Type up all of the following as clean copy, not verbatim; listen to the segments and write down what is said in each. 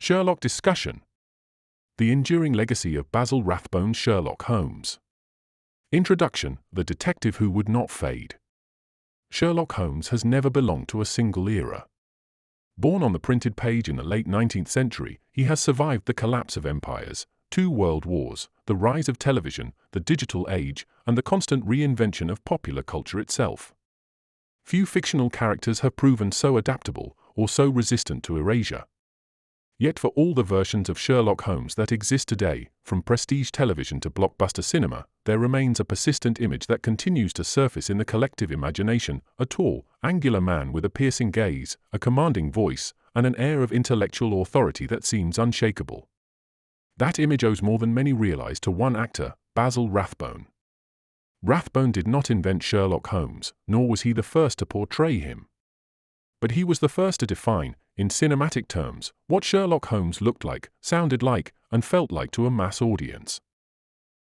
Sherlock discussion. The enduring legacy of Basil Rathbone's Sherlock Holmes. Introduction: the detective who would not fade. Sherlock Holmes has never belonged to a single era. Born on the printed page in the late 19th century, he has survived the collapse of empires, 2 world wars, the rise of television, the digital age, and the constant reinvention of popular culture itself. Few fictional characters have proven so adaptable or so resistant to erasure. Yet for all the versions of Sherlock Holmes that exist today, from prestige television to blockbuster cinema, there remains a persistent image that continues to surface in the collective imagination: a tall, angular man with a piercing gaze, a commanding voice, and an air of intellectual authority that seems unshakable. That image owes more than many realize to one actor, Basil Rathbone. Rathbone did not invent Sherlock Holmes, nor was he the first to portray him. But he was the first to define, in cinematic terms, what Sherlock Holmes looked like, sounded like, and felt like to a mass audience.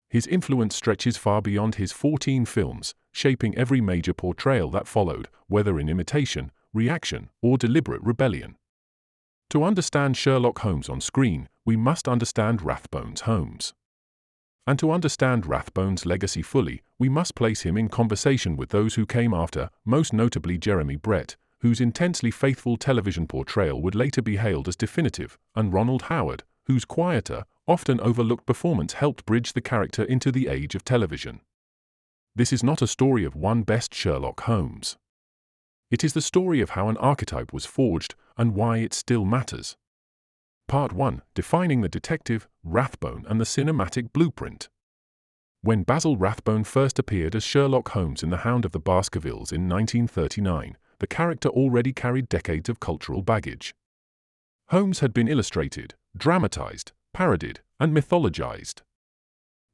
His influence stretches far beyond his 14 films, shaping every major portrayal that followed, whether in imitation, reaction, or deliberate rebellion. To understand Sherlock Holmes on screen, we must understand Rathbone's Holmes. And to understand Rathbone's legacy fully, we must place him in conversation with those who came after, most notably Jeremy Brett, whose intensely faithful television portrayal would later be hailed as definitive, and Ronald Howard, whose quieter, often overlooked performance helped bridge the character into the age of television. This is not a story of one best Sherlock Holmes. It is the story of how an archetype was forged and why it still matters. Part 1: Defining the Detective, Rathbone and the Cinematic Blueprint. When Basil Rathbone first appeared as Sherlock Holmes in The Hound of the Baskervilles in 1939, the character already carried decades of cultural baggage. Holmes had been illustrated, dramatized, parodied, and mythologized.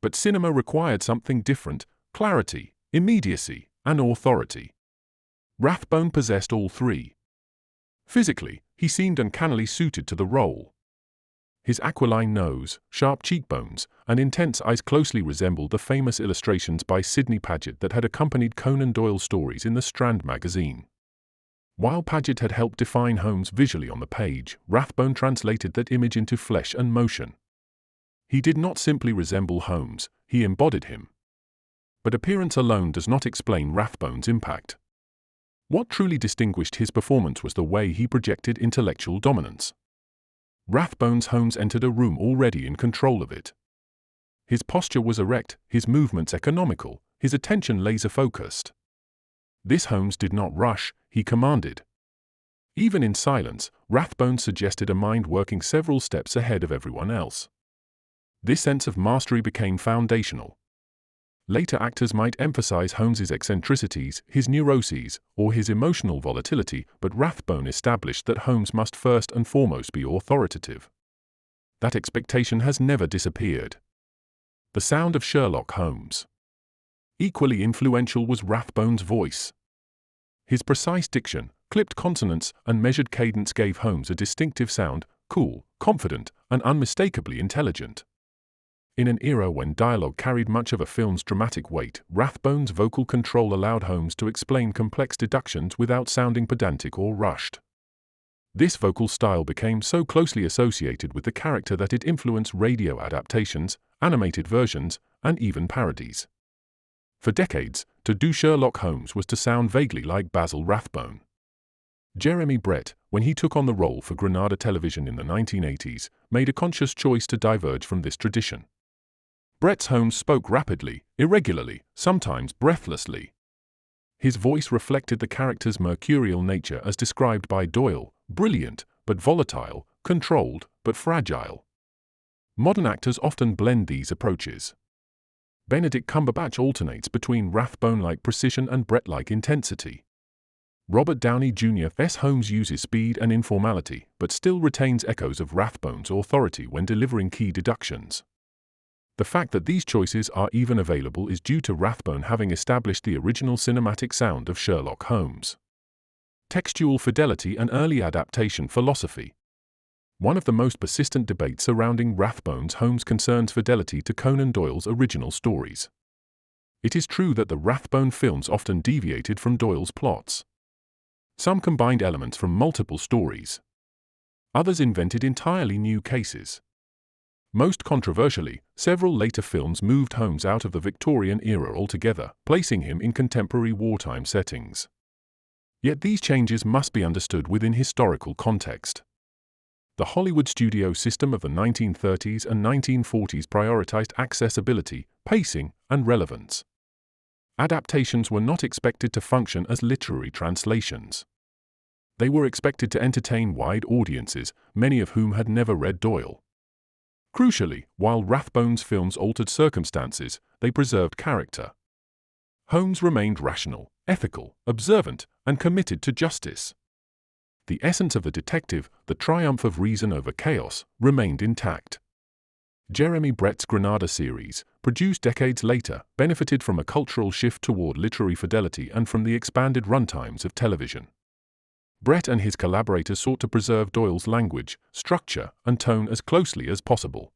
But cinema required something different: clarity, immediacy, and authority. Rathbone possessed all three. Physically, he seemed uncannily suited to the role. His aquiline nose, sharp cheekbones, and intense eyes closely resembled the famous illustrations by Sidney Paget that had accompanied Conan Doyle stories in the Strand magazine. While Paget had helped define Holmes visually on the page, Rathbone translated that image into flesh and motion. He did not simply resemble Holmes, he embodied him. But appearance alone does not explain Rathbone's impact. What truly distinguished his performance was the way he projected intellectual dominance. Rathbone's Holmes entered a room already in control of it. His posture was erect, his movements economical, his attention laser-focused. This Holmes did not rush, he commanded. Even in silence, Rathbone suggested a mind working several steps ahead of everyone else. This sense of mastery became foundational. Later actors might emphasize Holmes's eccentricities, his neuroses, or his emotional volatility, but Rathbone established that Holmes must first and foremost be authoritative. That expectation has never disappeared. The sound of Sherlock Holmes. Equally influential was Rathbone's voice. His precise diction, clipped consonants, and measured cadence gave Holmes a distinctive sound: cool, confident, and unmistakably intelligent. In an era when dialogue carried much of a film's dramatic weight, Rathbone's vocal control allowed Holmes to explain complex deductions without sounding pedantic or rushed. This vocal style became so closely associated with the character that it influenced radio adaptations, animated versions, and even parodies. For decades, to do Sherlock Holmes was to sound vaguely like Basil Rathbone. Jeremy Brett, when he took on the role for Granada Television in the 1980s, made a conscious choice to diverge from this tradition. Brett's Holmes spoke rapidly, irregularly, sometimes breathlessly. His voice reflected the character's mercurial nature as described by Doyle: brilliant, but volatile, controlled, but fragile. Modern actors often blend these approaches. Benedict Cumberbatch alternates between Rathbone-like precision and Brett-like intensity. Robert Downey Jr.'s Holmes uses speed and informality, but still retains echoes of Rathbone's authority when delivering key deductions. The fact that these choices are even available is due to Rathbone having established the original cinematic sound of Sherlock Holmes. Textual fidelity and early adaptation philosophy. One of the most persistent debates surrounding Rathbone's Holmes concerns fidelity to Conan Doyle's original stories. It is true that the Rathbone films often deviated from Doyle's plots. Some combined elements from multiple stories. Others invented entirely new cases. Most controversially, several later films moved Holmes out of the Victorian era altogether, placing him in contemporary wartime settings. Yet these changes must be understood within historical context. The Hollywood studio system of the 1930s and 1940s prioritized accessibility, pacing, and relevance. Adaptations were not expected to function as literary translations. They were expected to entertain wide audiences, many of whom had never read Doyle. Crucially, while Rathbone's films altered circumstances, they preserved character. Holmes remained rational, ethical, observant, and committed to justice. The essence of the detective, the triumph of reason over chaos, remained intact. Jeremy Brett's Granada series, produced decades later, benefited from a cultural shift toward literary fidelity and from the expanded runtimes of television. Brett and his collaborators sought to preserve Doyle's language, structure, and tone as closely as possible.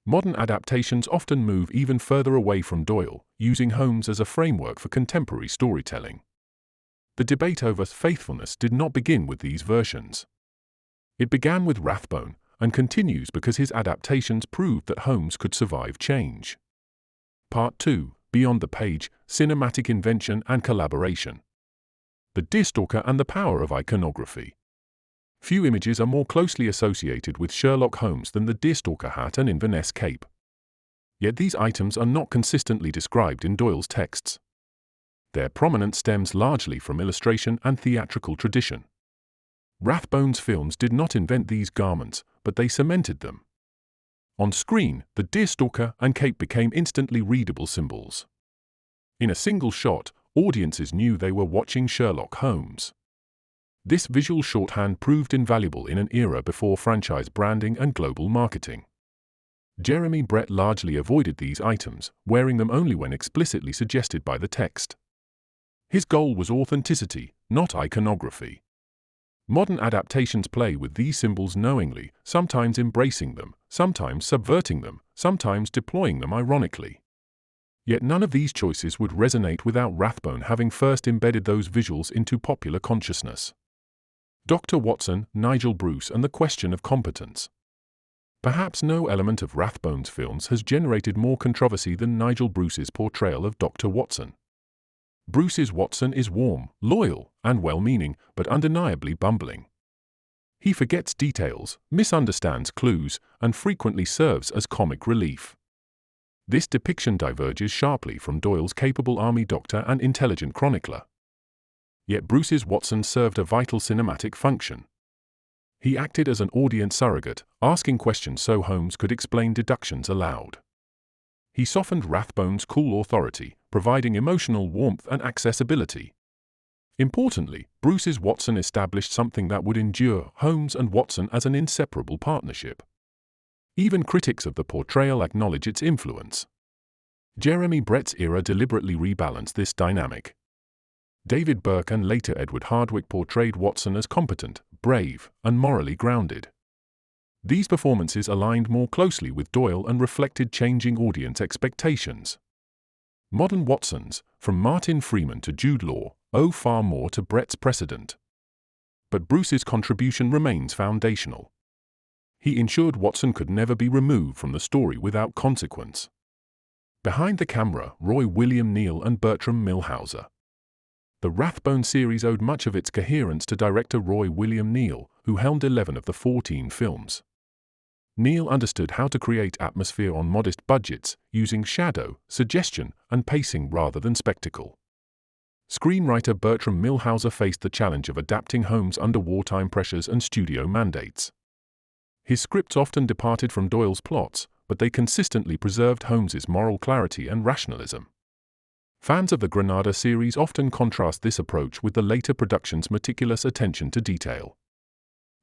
Modern adaptations often move even further away from Doyle, using Holmes as a framework for contemporary storytelling. The debate over faithfulness did not begin with these versions. It began with Rathbone, and continues because his adaptations proved that Holmes could survive change. Part 2: Beyond the Page, Cinematic Invention and Collaboration. The Deerstalker and the Power of Iconography. Few images are more closely associated with Sherlock Holmes than the deerstalker hat and Inverness cape. Yet these items are not consistently described in Doyle's texts. Their prominence stems largely from illustration and theatrical tradition. Rathbone's films did not invent these garments, but they cemented them. On screen, the deerstalker and cape became instantly readable symbols. In a single shot, audiences knew they were watching Sherlock Holmes. This visual shorthand proved invaluable in an era before franchise branding and global marketing. Jeremy Brett largely avoided these items, wearing them only when explicitly suggested by the text. His goal was authenticity, not iconography. Modern adaptations play with these symbols knowingly, sometimes embracing them, sometimes subverting them, sometimes deploying them ironically. Yet none of these choices would resonate without Rathbone having first embedded those visuals into popular consciousness. Dr. Watson, Nigel Bruce, and the question of competence. Perhaps no element of Rathbone's films has generated more controversy than Nigel Bruce's portrayal of Dr. Watson. Bruce's Watson is warm, loyal, and well-meaning, but undeniably bumbling. He forgets details, misunderstands clues, and frequently serves as comic relief. This depiction diverges sharply from Doyle's capable army doctor and intelligent chronicler. Yet Bruce's Watson served a vital cinematic function. He acted as an audience surrogate, asking questions so Holmes could explain deductions aloud. He softened Rathbone's cool authority, providing emotional warmth and accessibility. Importantly, Bruce's Watson established something that would endure: Holmes and Watson as an inseparable partnership. Even critics of the portrayal acknowledge its influence. Jeremy Brett's era deliberately rebalanced this dynamic. David Burke and later Edward Hardwicke portrayed Watson as competent, brave, and morally grounded. These performances aligned more closely with Doyle and reflected changing audience expectations. Modern Watsons, from Martin Freeman to Jude Law, owe far more to Brett's precedent. But Bruce's contribution remains foundational. He ensured Watson could never be removed from the story without consequence. Behind the camera, Roy William Neill and Bertram Milhauser. The Rathbone series owed much of its coherence to director Roy William Neill, who helmed 11 of the 14 films. Neill understood how to create atmosphere on modest budgets, using shadow, suggestion, and pacing rather than spectacle. Screenwriter Bertram Milhauser faced the challenge of adapting Holmes under wartime pressures and studio mandates. His scripts often departed from Doyle's plots, but they consistently preserved Holmes's moral clarity and rationalism. Fans of the Granada series often contrast this approach with the later production's meticulous attention to detail.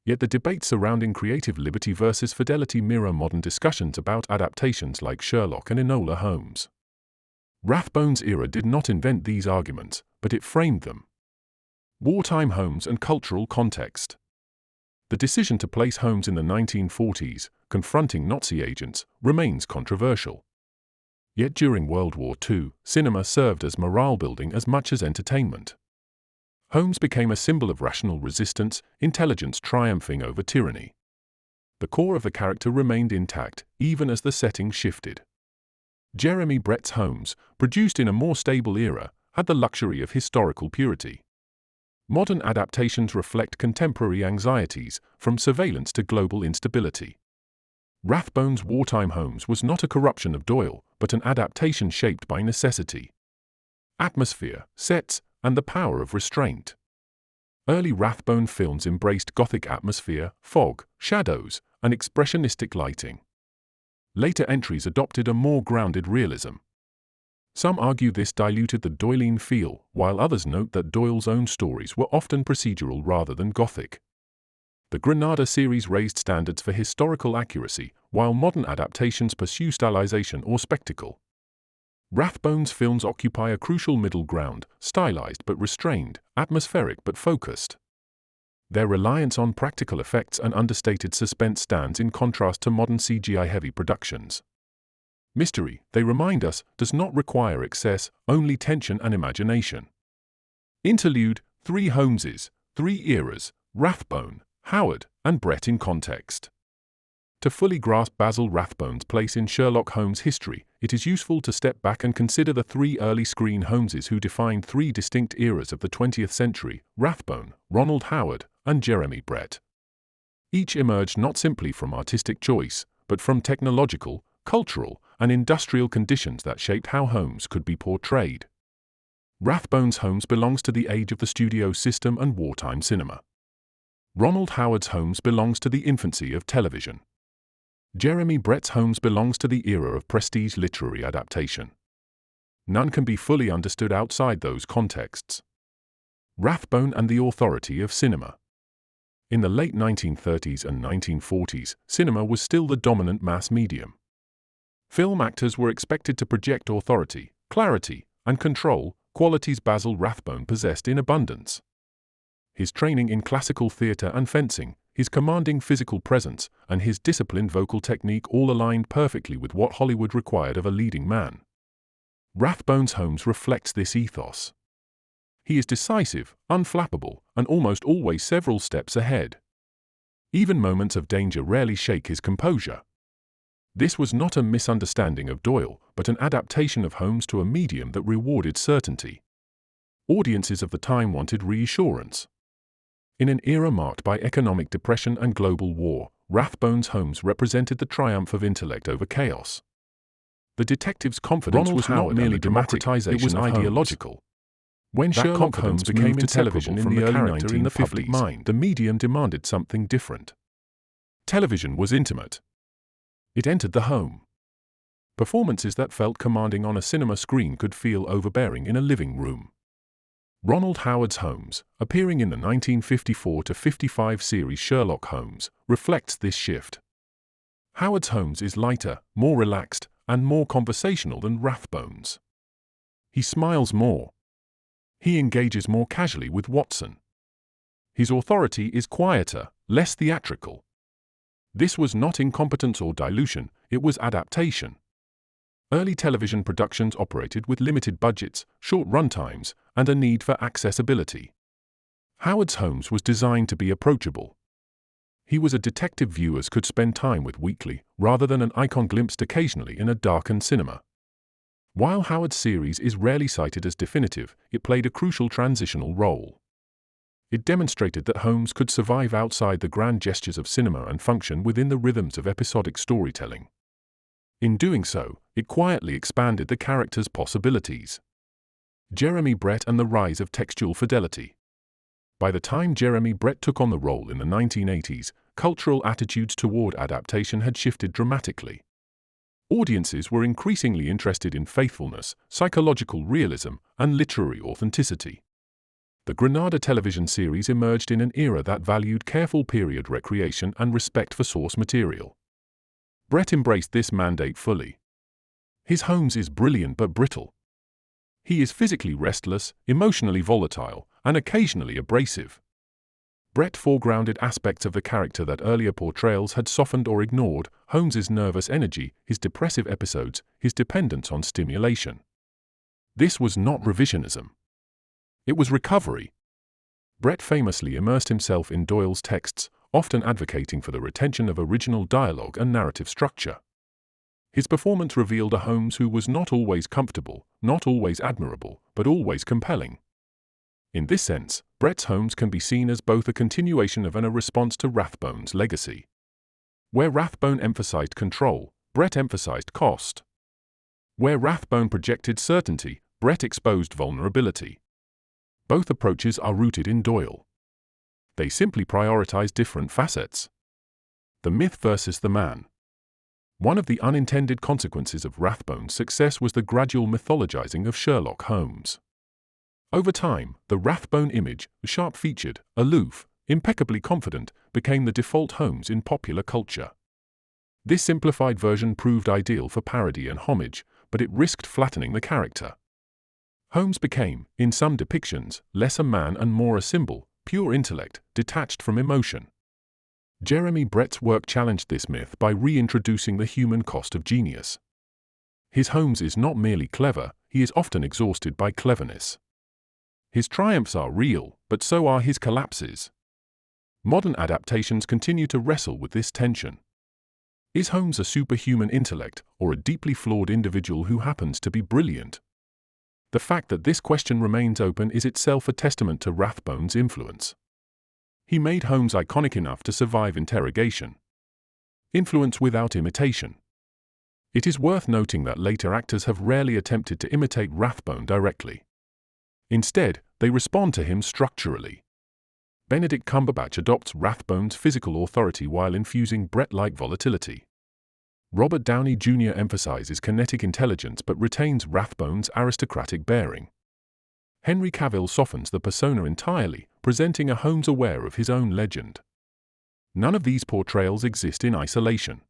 Yet the debates surrounding creative liberty versus fidelity mirror modern discussions about adaptations like Sherlock and Enola Holmes. Rathbone's era did not invent these arguments, but it framed them. Wartime Holmes and cultural context. The decision to place Holmes in the 1940s, confronting Nazi agents, remains controversial. Yet during World War II, cinema served as morale-building as much as entertainment. Holmes became a symbol of rational resistance, intelligence triumphing over tyranny. The core of the character remained intact, even as the setting shifted. Jeremy Brett's Holmes, produced in a more stable era, had the luxury of historical purity. Modern adaptations reflect contemporary anxieties, from surveillance to global instability. Rathbone's wartime Holmes was not a corruption of Doyle, but an adaptation shaped by necessity. Atmosphere, sets, and the power of restraint. Early Rathbone films embraced Gothic atmosphere, fog, shadows, and expressionistic lighting. Later entries adopted a more grounded realism. Some argue this diluted the Doylean feel, while others note that Doyle's own stories were often procedural rather than Gothic. The Granada series raised standards for historical accuracy, while modern adaptations pursue stylization or spectacle. Rathbone's films occupy a crucial middle ground, stylized but restrained, atmospheric but focused. Their reliance on practical effects and understated suspense stands in contrast to modern CGI-heavy productions. Mystery, they remind us, does not require excess, only tension and imagination. Interlude, 3 Holmeses, 3 eras, Rathbone, Howard, and Brett in context. To fully grasp Basil Rathbone's place in Sherlock Holmes' history, it is useful to step back and consider the 3 early screen Holmeses who defined 3 distinct eras of the 20th century: Rathbone, Ronald Howard, and Jeremy Brett. Each emerged not simply from artistic choice, but from technological, cultural, and industrial conditions that shaped how Holmes could be portrayed. Rathbone's Holmes belongs to the age of the studio system and wartime cinema. Ronald Howard's Holmes belongs to the infancy of television. Jeremy Brett's Holmes belongs to the era of prestige literary adaptation. None can be fully understood outside those contexts. Rathbone and the authority of cinema. In the late 1930s and 1940s, cinema was still the dominant mass medium. Film actors were expected to project authority, clarity, and control, qualities Basil Rathbone possessed in abundance. His training in classical theatre and fencing, his commanding physical presence, and his disciplined vocal technique all aligned perfectly with what Hollywood required of a leading man. Rathbone's Holmes reflects this ethos. He is decisive, unflappable, and almost always several steps ahead. Even moments of danger rarely shake his composure. This was not a misunderstanding of Doyle, but an adaptation of Holmes to a medium that rewarded certainty. Audiences of the time wanted reassurance. In an era marked by economic depression and global war, Rathbone's Holmes represented the triumph of intellect over chaos. The detective's confidence was not merely democratization, it was ideological. When Sherlock Holmes became to television in the early 1950s, the medium demanded something different. Television was intimate. It entered the home. Performances that felt commanding on a cinema screen could feel overbearing in a living room. Ronald Howard's Holmes, appearing in the 1954-55 series Sherlock Holmes, reflects this shift. Howard's Holmes is lighter, more relaxed, and more conversational than Rathbone's. He smiles more. He engages more casually with Watson. His authority is quieter, less theatrical. This was not incompetence or dilution, it was adaptation. Early television productions operated with limited budgets, short runtimes, and a need for accessibility. Howard's Holmes was designed to be approachable. He was a detective viewers could spend time with weekly, rather than an icon glimpsed occasionally in a darkened cinema. While Howard's series is rarely cited as definitive, it played a crucial transitional role. It demonstrated that Holmes could survive outside the grand gestures of cinema and function within the rhythms of episodic storytelling. In doing so, it quietly expanded the character's possibilities. Jeremy Brett and the rise of textual fidelity. By the time Jeremy Brett took on the role in the 1980s, cultural attitudes toward adaptation had shifted dramatically. Audiences were increasingly interested in faithfulness, psychological realism, and literary authenticity. The Granada television series emerged in an era that valued careful period recreation and respect for source material. Brett embraced this mandate fully. His Holmes is brilliant but brittle. He is physically restless, emotionally volatile, and occasionally abrasive. Brett foregrounded aspects of the character that earlier portrayals had softened or ignored: Holmes's nervous energy, his depressive episodes, his dependence on stimulation. This was not revisionism. It was recovery. Brett famously immersed himself in Doyle's texts, often advocating for the retention of original dialogue and narrative structure. His performance revealed a Holmes who was not always comfortable, not always admirable, but always compelling. In this sense, Brett's Holmes can be seen as both a continuation of and a response to Rathbone's legacy. Where Rathbone emphasized control, Brett emphasized cost. Where Rathbone projected certainty, Brett exposed vulnerability. Both approaches are rooted in Doyle. They simply prioritize different facets. The myth versus the man. One of the unintended consequences of Rathbone's success was the gradual mythologizing of Sherlock Holmes. Over time, the Rathbone image, sharp-featured, aloof, impeccably confident, became the default Holmes in popular culture. This simplified version proved ideal for parody and homage, but it risked flattening the character. Holmes became, in some depictions, less a man and more a symbol, pure intellect, detached from emotion. Jeremy Brett's work challenged this myth by reintroducing the human cost of genius. His Holmes is not merely clever, he is often exhausted by cleverness. His triumphs are real, but so are his collapses. Modern adaptations continue to wrestle with this tension. Is Holmes a superhuman intellect, or a deeply flawed individual who happens to be brilliant? The fact that this question remains open is itself a testament to Rathbone's influence. He made Holmes iconic enough to survive interrogation. Influence without imitation. It is worth noting that later actors have rarely attempted to imitate Rathbone directly. Instead, they respond to him structurally. Benedict Cumberbatch adopts Rathbone's physical authority while infusing Brett-like volatility. Robert Downey Jr. emphasizes kinetic intelligence but retains Rathbone's aristocratic bearing. Henry Cavill softens the persona entirely, presenting a Holmes aware of his own legend. None of these portrayals exist in isolation.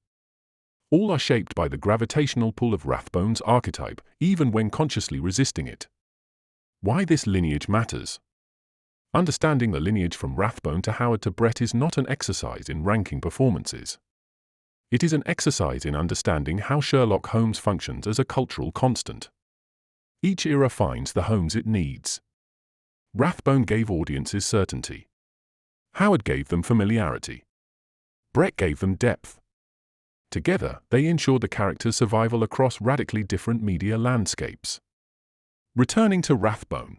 All are shaped by the gravitational pull of Rathbone's archetype, even when consciously resisting it. Why this lineage matters. Understanding the lineage from Rathbone to Howard to Brett is not an exercise in ranking performances. It is an exercise in understanding how Sherlock Holmes functions as a cultural constant. Each era finds the Holmes it needs. Rathbone gave audiences certainty. Howard gave them familiarity. Brett gave them depth. Together, they ensured the character's survival across radically different media landscapes. Returning to Rathbone.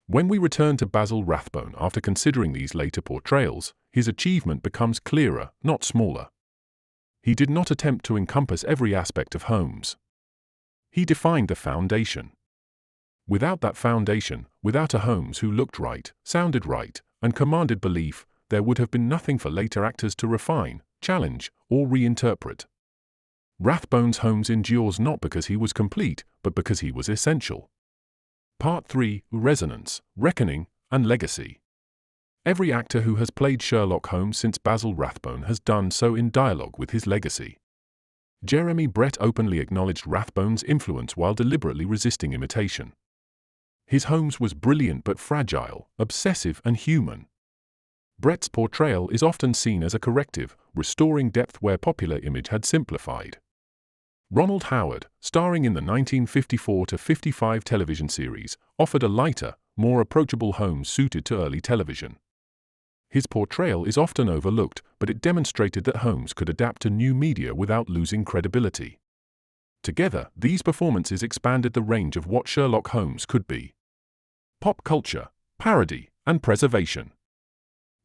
When we return to Basil Rathbone after considering these later portrayals, his achievement becomes clearer, not smaller. He did not attempt to encompass every aspect of Holmes. He defined the foundation. Without that foundation, without a Holmes who looked right, sounded right, and commanded belief, there would have been nothing for later actors to refine, challenge, or reinterpret. Rathbone's Holmes endures not because he was complete, but because he was essential. Part 3: Resonance, Reckoning, and Legacy. Every actor who has played Sherlock Holmes since Basil Rathbone has done so in dialogue with his legacy. Jeremy Brett openly acknowledged Rathbone's influence while deliberately resisting imitation. His Holmes was brilliant but fragile, obsessive and human. Brett's portrayal is often seen as a corrective, restoring depth where popular image had simplified. Ronald Howard, starring in the 1954-55 television series, offered a lighter, more approachable Holmes suited to early television. His portrayal is often overlooked, but it demonstrated that Holmes could adapt to new media without losing credibility. Together, these performances expanded the range of what Sherlock Holmes could be. Pop culture, parody, and preservation.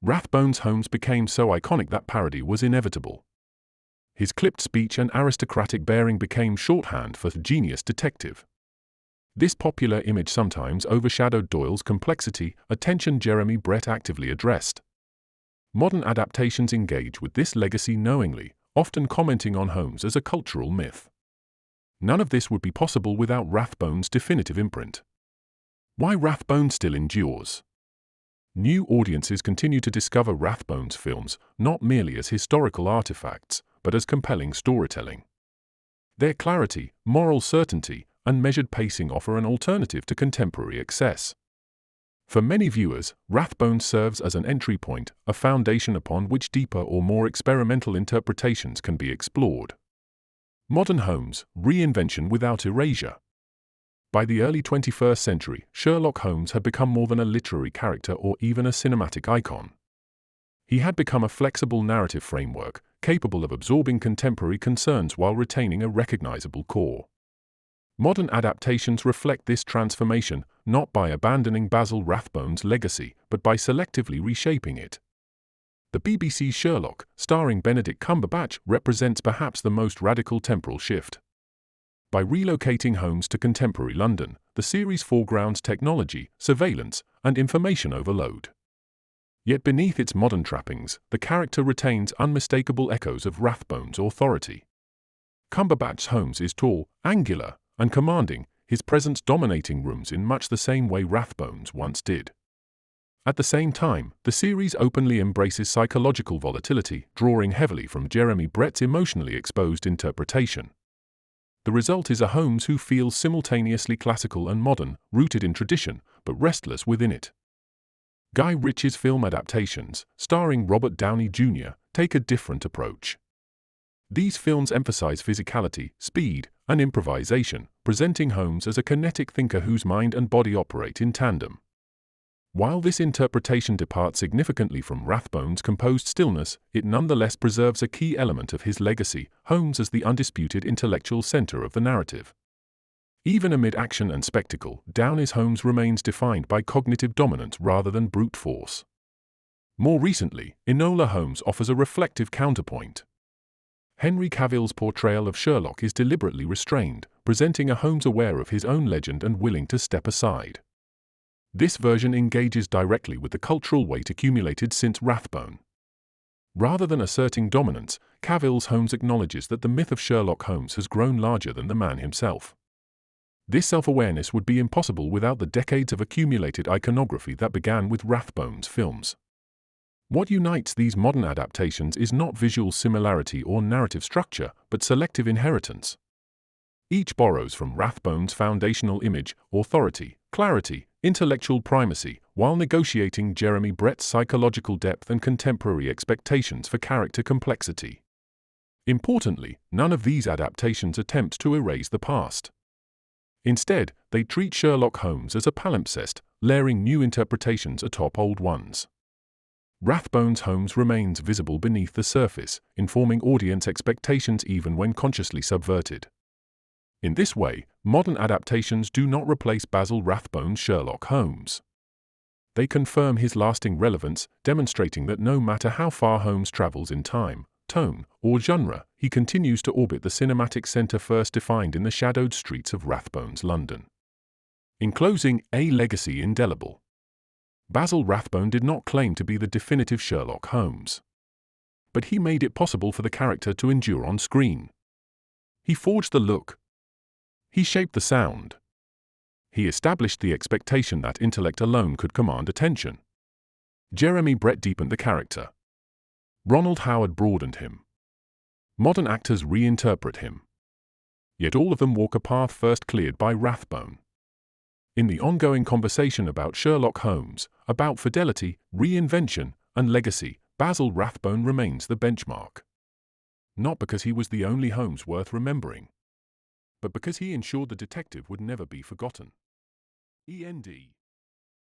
Rathbone's Holmes became so iconic that parody was inevitable. His clipped speech and aristocratic bearing became shorthand for genius detective. This popular image sometimes overshadowed Doyle's complexity, a tension Jeremy Brett actively addressed. Modern adaptations engage with this legacy knowingly, often commenting on Holmes as a cultural myth. None of this would be possible without Rathbone's definitive imprint. Why Rathbone still endures. New audiences continue to discover Rathbone's films not merely as historical artifacts, but as compelling storytelling. Their clarity, moral certainty, and measured pacing offer an alternative to contemporary excess. For many viewers, Rathbone serves as an entry point, a foundation upon which deeper or more experimental interpretations can be explored. Modern Holmes, reinvention without erasure. By the early 21st century, Sherlock Holmes had become more than a literary character or even a cinematic icon. He had become a flexible narrative framework, capable of absorbing contemporary concerns while retaining a recognizable core. Modern adaptations reflect this transformation, not by abandoning Basil Rathbone's legacy, but by selectively reshaping it. The BBC's Sherlock, starring Benedict Cumberbatch, represents perhaps the most radical temporal shift. By relocating Holmes to contemporary London, the series foregrounds technology, surveillance, and information overload. Yet beneath its modern trappings, the character retains unmistakable echoes of Rathbone's authority. Cumberbatch's Holmes is tall, angular, and commanding, his presence dominating rooms in much the same way Rathbone's once did. At the same time, the series openly embraces psychological volatility, drawing heavily from Jeremy Brett's emotionally exposed interpretation. The result is a Holmes who feels simultaneously classical and modern, rooted in tradition, but restless within it. Guy Ritchie's film adaptations, starring Robert Downey Jr., take a different approach. These films emphasize physicality, speed, and improvisation, presenting Holmes as a kinetic thinker whose mind and body operate in tandem. While this interpretation departs significantly from Rathbone's composed stillness, it nonetheless preserves a key element of his legacy, Holmes as the undisputed intellectual center of the narrative. Even amid action and spectacle, Downey's Holmes remains defined by cognitive dominance rather than brute force. More recently, Enola Holmes offers a reflective counterpoint. Henry Cavill's portrayal of Sherlock is deliberately restrained, presenting a Holmes aware of his own legend and willing to step aside. This version engages directly with the cultural weight accumulated since Rathbone. Rather than asserting dominance, Cavill's Holmes acknowledges that the myth of Sherlock Holmes has grown larger than the man himself. This self-awareness would be impossible without the decades of accumulated iconography that began with Rathbone's films. What unites these modern adaptations is not visual similarity or narrative structure, but selective inheritance. Each borrows from Rathbone's foundational image, authority, clarity, intellectual primacy, while negotiating Jeremy Brett's psychological depth and contemporary expectations for character complexity. Importantly, none of these adaptations attempt to erase the past. Instead, they treat Sherlock Holmes as a palimpsest, layering new interpretations atop old ones. Rathbone's Holmes remains visible beneath the surface, informing audience expectations even when consciously subverted. In this way, modern adaptations do not replace Basil Rathbone's Sherlock Holmes. They confirm his lasting relevance, demonstrating that no matter how far Holmes travels in time, tone, or genre, he continues to orbit the cinematic center first defined in the shadowed streets of Rathbone's London. In closing, a legacy indelible. Basil Rathbone did not claim to be the definitive Sherlock Holmes. But he made it possible for the character to endure on screen. He forged the look. He shaped the sound. He established the expectation that intellect alone could command attention. Jeremy Brett deepened the character. Ronald Howard broadened him. Modern actors reinterpret him. Yet all of them walk a path first cleared by Rathbone. In the ongoing conversation about Sherlock Holmes, about fidelity, reinvention, and legacy, Basil Rathbone remains the benchmark. Not because he was the only Holmes worth remembering, but because he ensured the detective would never be forgotten. END